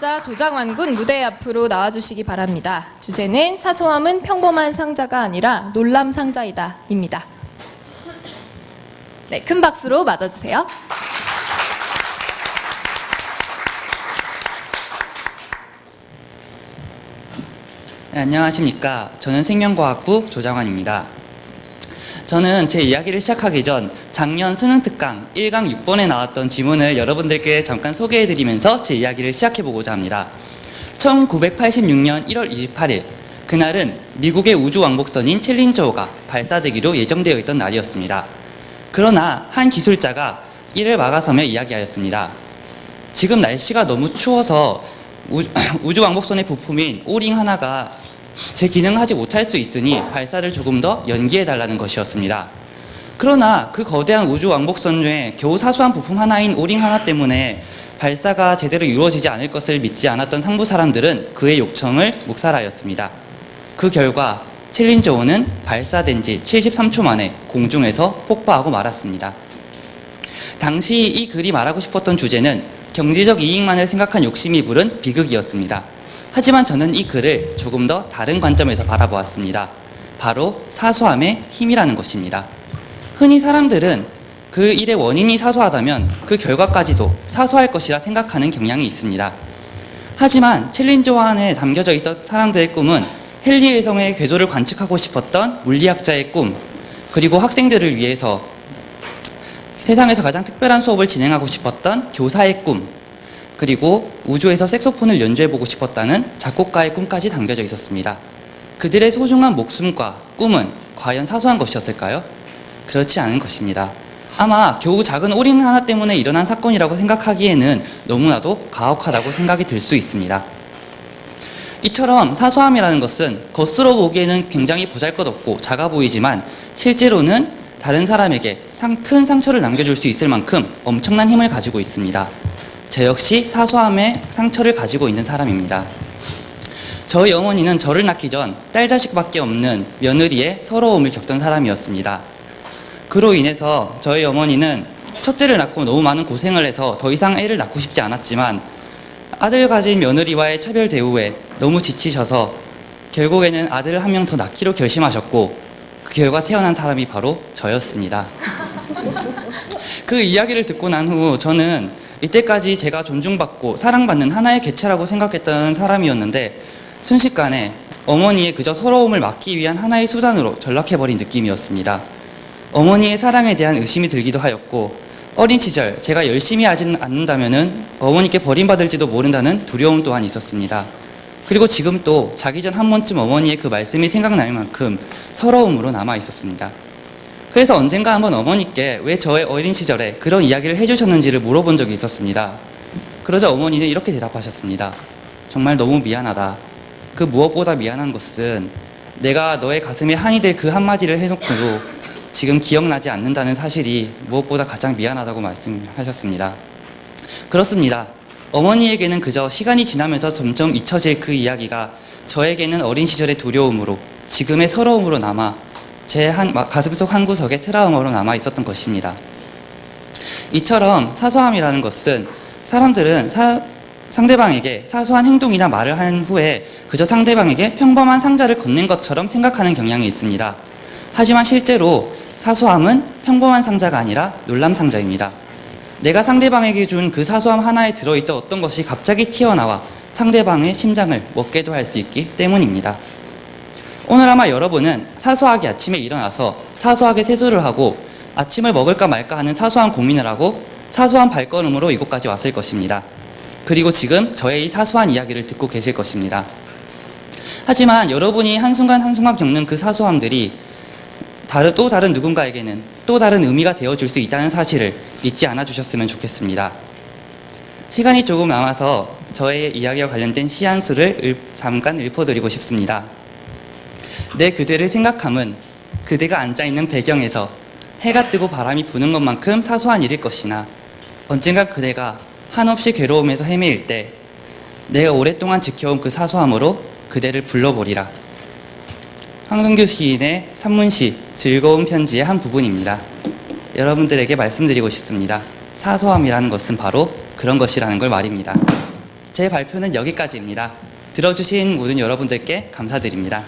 연주자 조장환 군 무대 앞으로 나와주시기 바랍니다. 주제는 사소함은 평범한 상자가 아니라 놀람 상자이다 입니다. 네, 큰 박수로 맞아주세요. 네, 안녕하십니까. 저는 생명과학부 조장환입니다. 저는 제 이야기를 시작하기 전 작년 수능 특강 1강 6번에 나왔던 지문을 여러분들께 잠깐 소개해드리면서 제 이야기를 시작해보고자 합니다. 1986년 1월 28일, 그날은 미국의 우주왕복선인 챌린저호가 발사되기로 예정되어 있던 날이었습니다. 그러나 한 기술자가 이를 막아서며 이야기하였습니다. 지금 날씨가 너무 추워서 우주왕복선의 부품인 오링 하나가 제 기능을 하지 못할 수 있으니 발사를 조금 더 연기해달라는 것이었습니다. 그러나 그 거대한 우주왕복선 중에 겨우 사소한 부품 하나인 오링 하나 때문에 발사가 제대로 이루어지지 않을 것을 믿지 않았던 상부 사람들은 그의 요청을 묵살하였습니다. 그 결과 챌린저호는 발사된 지 73초 만에 공중에서 폭파하고 말았습니다. 당시 이 글이 말하고 싶었던 주제는 경제적 이익만을 생각한 욕심이 부른 비극이었습니다. 하지만 저는 이 글을 조금 더 다른 관점에서 바라보았습니다. 바로 사소함의 힘이라는 것입니다. 흔히 사람들은 그 일의 원인이 사소하다면 그 결과까지도 사소할 것이라 생각하는 경향이 있습니다. 하지만 챌린저호 안에 담겨져 있던 사람들의 꿈은 헨리 해성의 궤도를 관측하고 싶었던 물리학자의 꿈, 그리고 학생들을 위해서 세상에서 가장 특별한 수업을 진행하고 싶었던 교사의 꿈, 그리고 우주에서 색소폰을 연주해보고 싶었다는 작곡가의 꿈까지 담겨져 있었습니다. 그들의 소중한 목숨과 꿈은 과연 사소한 것이었을까요? 그렇지 않은 것입니다. 아마 겨우 작은 오링 하나 때문에 일어난 사건이라고 생각하기에는 너무나도 가혹하다고 생각이 들 수 있습니다. 이처럼 사소함이라는 것은 겉으로 보기에는 굉장히 보잘것없고 작아 보이지만 실제로는 다른 사람에게 큰 상처를 남겨줄 수 있을 만큼 엄청난 힘을 가지고 있습니다. 저 역시 사소함의 상처를 가지고 있는 사람입니다. 저희 어머니는 저를 낳기 전 딸 자식밖에 없는 며느리의 서러움을 겪던 사람이었습니다. 그로 인해서 저희 어머니는 첫째를 낳고 너무 많은 고생을 해서 더 이상 애를 낳고 싶지 않았지만 아들 가진 며느리와의 차별 대우에 너무 지치셔서 결국에는 아들을 한 명 더 낳기로 결심하셨고 그 결과 태어난 사람이 바로 저였습니다. 그 이야기를 듣고 난 후 저는 이때까지 제가 존중받고 사랑받는 하나의 개체라고 생각했던 사람이었는데 순식간에 어머니의 그저 서러움을 막기 위한 하나의 수단으로 전락해버린 느낌이었습니다. 어머니의 사랑에 대한 의심이 들기도 하였고 어린 시절 제가 열심히 하지 않는다면 어머니께 버림받을지도 모른다는 두려움 또한 있었습니다. 그리고 지금 또 자기 전 한 번쯤 어머니의 그 말씀이 생각날 만큼 서러움으로 남아 있었습니다. 그래서 언젠가 한번 어머니께 왜 저의 어린 시절에 그런 이야기를 해주셨는지를 물어본 적이 있었습니다. 그러자 어머니는 이렇게 대답하셨습니다. 정말 너무 미안하다. 그 무엇보다 미안한 것은 내가 너의 가슴에 한이 될 그 한마디를 해놓고도 지금 기억나지 않는다는 사실이 무엇보다 가장 미안하다고 말씀하셨습니다. 그렇습니다. 어머니에게는 그저 시간이 지나면서 점점 잊혀질 그 이야기가 저에게는 어린 시절의 두려움으로 지금의 서러움으로 남아 제 가슴속 한 구석에 트라우마로 남아 있었던 것입니다. 이처럼 사소함이라는 것은 사람들은 상대방에게 사소한 행동이나 말을 한 후에 그저 상대방에게 평범한 상자를 건넨 것처럼 생각하는 경향이 있습니다. 하지만 실제로 사소함은 평범한 상자가 아니라 놀람 상자입니다. 내가 상대방에게 준 그 사소함 하나에 들어있던 어떤 것이 갑자기 튀어나와 상대방의 심장을 먹게도 할 수 있기 때문입니다. 오늘 아마 여러분은 사소하게 아침에 일어나서 사소하게 세수를 하고 아침을 먹을까 말까 하는 사소한 고민을 하고 사소한 발걸음으로 이곳까지 왔을 것입니다. 그리고 지금 저의 이 사소한 이야기를 듣고 계실 것입니다. 하지만 여러분이 한순간 한순간 겪는 그 사소함들이 또 다른 누군가에게는 또 다른 의미가 되어줄 수 있다는 사실을 잊지 않아 주셨으면 좋겠습니다. 시간이 조금 남아서 저의 이야기와 관련된 시 한 수를 잠깐 읊어드리고 싶습니다. 내 그대를 생각함은 그대가 앉아있는 배경에서 해가 뜨고 바람이 부는 것만큼 사소한 일일 것이나 언젠가 그대가 한없이 괴로움에서 헤매일 때 내가 오랫동안 지켜온 그 사소함으로 그대를 불러보리라. 황동규 시인의 산문시 즐거운 편지의 한 부분입니다. 여러분들에게 말씀드리고 싶습니다. 사소함이라는 것은 바로 그런 것이라는 걸 말입니다. 제 발표는 여기까지입니다. 들어주신 모든 여러분들께 감사드립니다.